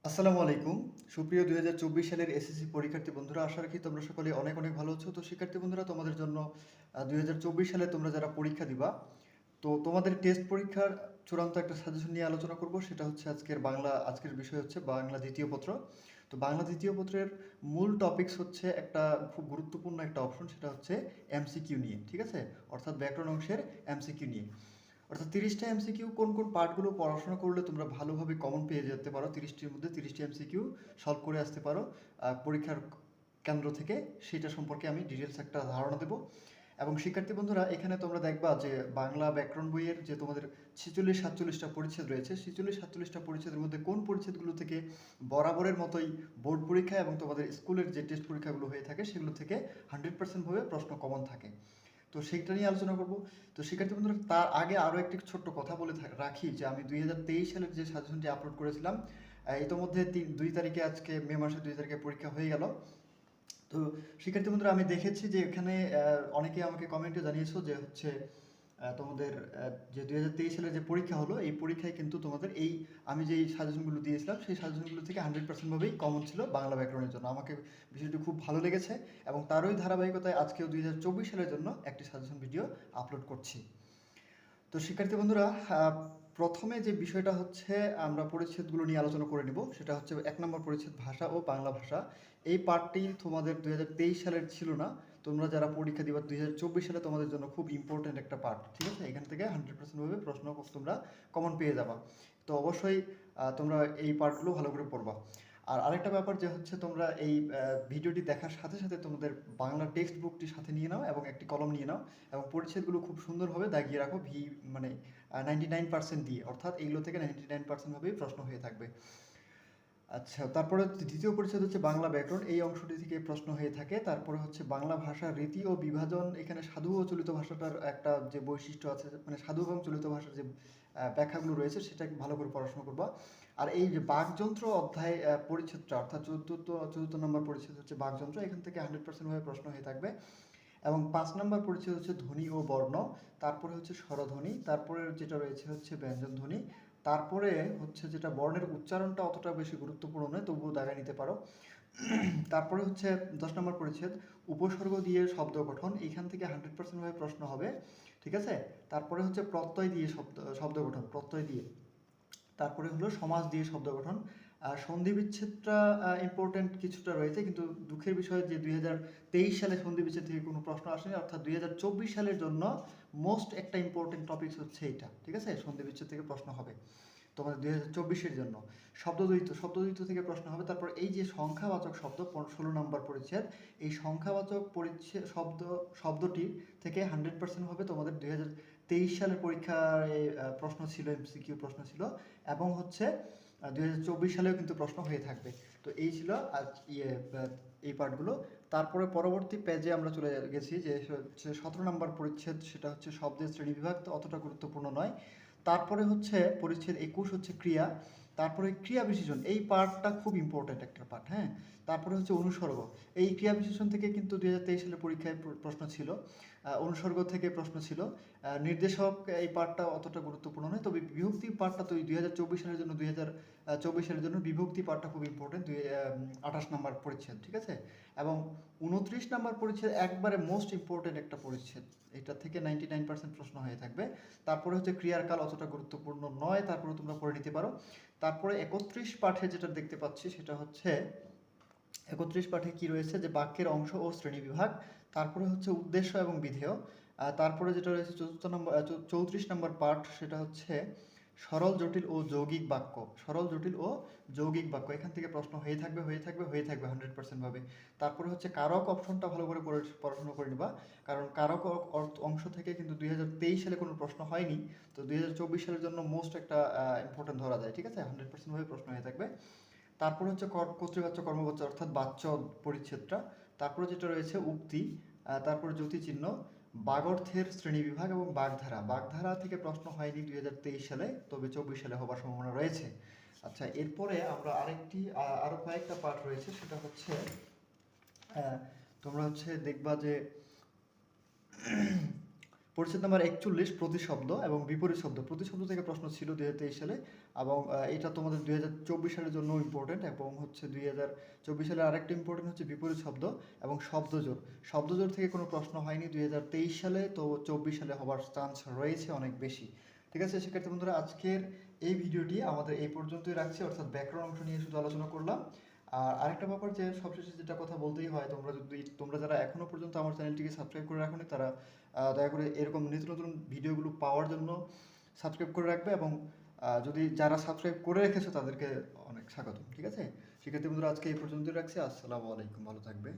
আসসালামু আলাইকুম। সুপ্রিয় ২০২৪ সালের এসএসসি পরীক্ষার্থী বন্ধুরা, আশা রাখি তোমরা সকলে অনেক অনেক ভালো আছো। তো শিক্ষার্থী বন্ধুরা, তোমাদের জন্য ২০২৪ সালে তোমরা যারা পরীক্ষা দিবা, তো তোমাদের টেস্ট পরীক্ষার চূড়ান্ত একটা সাজেশন নিয়ে আলোচনা করব। সেটা হচ্ছে আজকের বিষয় হচ্ছে বাংলা দ্বিতীয় পত্র। তো বাংলা দ্বিতীয় পত্রের মূল টপিকস হচ্ছে একটা খুব গুরুত্বপূর্ণ একটা অপশন, সেটা হচ্ছে এমসিকিউ নিয়ে, ঠিক আছে? অর্থাৎ ব্যাকরণ অংশের এমসিকিউ নিয়ে। অর্থাৎ 30টা এমসিকিউ কোন কোন পার্টগুলো পড়াশোনা করলে তোমরা ভালোভাবে কমন পেয়ে যেতে পারো, 30টির মধ্যে 30টি এমসিকিউ সলভ করে আসতে পারো পরীক্ষার কেন্দ্র থেকে, সেটা সম্পর্কে আমি ডিটেলস একটা ধারণা দেব। এবং শিক্ষার্থী বন্ধুরা, এখানে তোমরা দেখবা যে বাংলা ব্যাকরণ বইয়ের যে তোমাদের 46-47টা পরিচ্ছেদ রয়েছে, 46-47টা পরিচ্ছেদের মধ্যে কোন পরিচ্ছেদগুলো থেকে বরাবরের মতোই বোর্ড পরীক্ষা এবং তোমাদের স্কুলের যে টেস্ট পরীক্ষাগুলো হয়ে থাকে সেগুলো থেকে 100% ভাবে প্রশ্ন কমন থাকে। তো সেইটা নিয়ে আলোচনা করব। তো শিক্ষার্থী বন্ধুরা, তার আগে আরও একটি ছোট্ট কথা বলে রাখি যে আমি 2023 সালের যে সাজেশনটি আপলোড করেছিলাম, ইতোমধ্যে 2 তারিখে, আজকে মে মাসের 2 তারিখে পরীক্ষা হয়ে গেল। তো শিক্ষার্থী বন্ধুরা, আমি দেখেছি যে এখানে অনেকে আমাকে কমেন্টে জানিয়েছো যে হচ্ছে তোমাদের যে 2023 সালের যে পরীক্ষা হলো, এই পরীক্ষায় কিন্তু তোমাদের আমি যেই সাজেশনগুলো দিয়েছিলাম সেই সাজেশনগুলো থেকে 100% ভাবেই কমন ছিল বাংলা ব্যাকরণের জন্য। আমাকে বিষয়টি খুব ভালো লেগেছে এবং তারই ধারাবাহিকতায় আজকেও 2024 সালের জন্য একটি সাজেশন ভিডিও আপলোড করছি। তো শিক্ষার্থী বন্ধুরা, প্রথমে যে বিষয়টা হচ্ছে আমরা পরিচ্ছেদগুলো নিয়ে আলোচনা করে নিব, সেটা হচ্ছে 1 নম্বর পরিচ্ছেদ ভাষা ও বাংলা ভাষা। এই পার্টটি তোমাদের 2023 সালের ছিল না। তোমরা যারা পরীক্ষা দিবা 2024 সালে, তোমাদের জন্য খুব ইম্পর্ট্যান্ট একটা পার্ট, ঠিক আছে? এখান থেকে 100% ভাবে প্রশ্ন তোমরা কমন পেয়ে যাবা। তো অবশ্যই তোমরা এই পার্টগুলো ভালো করে পড়বা। আর আরেকটা ব্যাপার যে হচ্ছে, তোমরা এই ভিডিওটি দেখার সাথে সাথে তোমাদের বাংলা টেক্সট বুকটি সাথে নিয়ে নাও এবং একটি কলম নিয়ে নাও এবং পরিচ্ছেদগুলো খুব সুন্দরভাবে দাগিয়ে রাখো, মানে 99% দিয়ে, অর্থাৎ এইগুলো থেকে 99% ভাবেই প্রশ্ন হয়ে থাকবে। আচ্ছা, তারপরে দ্বিতীয় পরিচ্ছেদ হচ্ছে বাংলা ব্যাকরণ। এই অংশটি থেকে প্রশ্ন হয়ে থাকে। তারপরে হচ্ছে বাংলা ভাষার রীতি ও বিভাজন। এখানে সাধু ও চলিত ভাষাটার একটা যে বৈশিষ্ট্য আছে, মানে সাধু এবং চলিত ভাষার যে ব্যাখ্যাগুলো রয়েছে, সেটাকে ভালো করে পড়াশোনা করবা। আর এই যে বাকযন্ত্র অধ্যায় পরিচ্ছেদটা, অর্থাৎ চতুর্থ নম্বর পরিচ্ছেদ হচ্ছে বাকযন্ত্র। এখান থেকে 100% ভাবে প্রশ্ন হয়ে থাকবে। এবং 5 নম্বর পরিচ্ছেদ হচ্ছে ধ্বনি ও বর্ণ। তারপরে হচ্ছে স্বরধ্বনি। তারপরে যেটা রয়েছে হচ্ছে ব্যঞ্জনধ্বনি। তারপরে হচ্ছে যেটা বর্ণের উচ্চারণটা অতটা বেশি গুরুত্বপূর্ণ নয়, তবুও দাগায় নিতে পারো। তারপরে হচ্ছে 10 নম্বর পরিচ্ছেদ উপসর্গ দিয়ে শব্দ গঠন। এইখান থেকে 100% ভাবে প্রশ্ন হবে, ঠিক আছে? তারপরে হচ্ছে প্রত্যয় দিয়ে শব্দ গঠন, প্রত্যয় দিয়ে। তারপরে হলো সমাস দিয়ে শব্দ গঠন। সন্ধি বিচ্ছেদটা ইম্পর্টেন্ট কিছুটা রয়েছে, কিন্তু দুঃখের বিষয় যে 2023 সালে সন্ধি বিচ্ছেদ থেকে কোনো প্রশ্ন আসেনি, অর্থাৎ 2024 সালের জন্য মোস্ট একটা ইম্পর্টেন্ট টপিক হচ্ছে এইটা, ঠিক আছে? সন্ধি বিচ্ছেদ থেকে প্রশ্ন হবে তোমাদের 2024-এর জন্য। শব্দদ্বৈত থেকে প্রশ্ন হবে। তারপর এই যে সংখ্যাবাচক শব্দ, 16 নম্বর পরিচ্ছেদ, এই সংখ্যাবাচক পরিচ্ছেদ শব্দটি থেকে 100% হবে তোমাদের 2023 সালের পরীক্ষায় প্রশ্ন ছিল, এমসিকিউ প্রশ্ন ছিল। এবং হচ্ছে 2024 সালেও কিন্তু প্রশ্ন হয়ে থাকবে। তো এই ছিল আজ এই পার্টগুলো। তারপরে পরবর্তী পেজে আমরা চলে গেছি, যে হচ্ছে 17 নম্বর পরিচ্ছেদ, সেটা হচ্ছে শব্দের শ্রেণীবিভাগ, তো অতটা গুরুত্বপূর্ণ নয়। তারপরে হচ্ছে পরিচ্ছেদ 21 হচ্ছে ক্রিয়া। তারপরে ক্রিয়া বিশেষণ, এই পার্টটা খুব ইম্পর্ট্যান্ট একটা পার্ট, হ্যাঁ। তারপরে হচ্ছে অনুসর্গ। এই ক্রিয়া বিশেষণ থেকে কিন্তু 2023 সালের পরীক্ষায় প্রশ্ন ছিল, অনুসর্গ থেকে প্রশ্ন ছিল। নির্দেশক, এই পার্টটা অতটা গুরুত্বপূর্ণ নয়, তবে বিভক্তি পার্টটা তো 2024 সালের জন্য, 2024 সালের জন্য বিভক্তি পার্টটা খুব ইম্পর্টেন্ট, 28 নম্বর পরিচ্ছেদ, ঠিক আছে? এবং 29 নম্বর পরিচ্ছেদ একবারে মোস্ট ইম্পর্টেন্ট একটা পরিচ্ছেদ, এটা থেকে 99% প্রশ্ন হয়ে থাকবে। তারপরে হচ্ছে ক্রিয়ার কাল, অতটা গুরুত্বপূর্ণ নয়, তারপরে তোমরা পড়ে নিতে পারো। তারপরে 31 পাঠে যেটা দেখতে পাচ্ছি, সেটা হচ্ছে 31 পাঠে কি রয়েছে, যে বাক্যের অংশ ও শ্রেণীবিভাগ। তারপরে হচ্ছে উদ্দেশ্য এবং বিধেয়। তারপরে যেটা রয়েছে 34 নম্বর পাঠ, সেটা হচ্ছে সরল জটিল ও যৌগিক বাক্য। সরল জটিল ও যৌগিক বাক্য, এখান থেকে প্রশ্ন হয়ে থাকবে 100% ভাবে। তারপরে হচ্ছে কারক অপশনটা ভালো করে পড়াশোনা করে নিবা, কারণ কারক অংশ থেকে কিন্তু 2023 সালে কোনো প্রশ্ন হয়নি। তো 2024 সালের জন্য মোস্ট একটা ইম্পর্টেন্ট ধরা যায়, ঠিক আছে? 100% ভাবে প্রশ্ন হয়ে থাকবে। তারপরে হচ্ছে কর্তৃবাচ্য কর্মবাচ্য, অর্থাৎ বাচ্য পরিচ্ছেদটা। তারপরে যেটা রয়েছে উক্তি, তারপরে জ্যোতিচিহ্ন, বাগর্থের শ্রেণীবিভাগ এবং বাগধারা। বাগধারা থেকে প্রশ্ন হয়নি 2023 সালে, তবে 24 সালে হবার সম্ভাবনা রয়েছে। আচ্ছা, এরপরে আমরা আরও কয়েকটা পার্ট রয়েছে, সেটা হচ্ছে তোমরা হচ্ছে দেখবা যে পরিচ্ছেদ নাম্বার 41 প্রতিশব্দ এবং বিপরীত শব্দ। প্রতিশব্দ থেকে প্রশ্ন ছিল 2023 সালে এবং এটা তোমাদের 2024 সালের জন্য ইম্পর্টেন্ট এবং হচ্ছে 2024 সালে আরেকটা ইম্পর্টেন্ট হচ্ছে বিপরীত শব্দ এবং শব্দজোড়। শব্দজোড় থেকে কোনো প্রশ্ন হয়নি 2023 সালে, তো 24 সালে হবার চান্স রয়েছে অনেক বেশি। ঠিক আছে শিক্ষার্থী বন্ধুরা, আজকের এই ভিডিওটি আমাদের এই পর্যন্তই রাখছি, অর্থাৎ ব্যাকরণ অংশ নিয়ে শুধু আলোচনা করলাম। আর আরেকটা ব্যাপার যে সবশেষে যেটা কথা বলতেই হয়, তোমরা যারা এখনো পর্যন্ত আমার চ্যানেলটিকে সাবস্ক্রাইব করে রাখোনি তারা দয়া করে এরকম নিত্য নতুন ভিডিওগুলো পাওয়ার জন্য সাবস্ক্রাইব করে রাখবে এবং যদি যারা সাবস্ক্রাইব করে রেখেছো তাদেরকে অনেক স্বাগত। ঠিক আছে শিক্ষার্থী বন্ধুরা, আজকে এই পর্যন্তই রাখছি। আসসালামু আলাইকুম, ভালো থাকবে।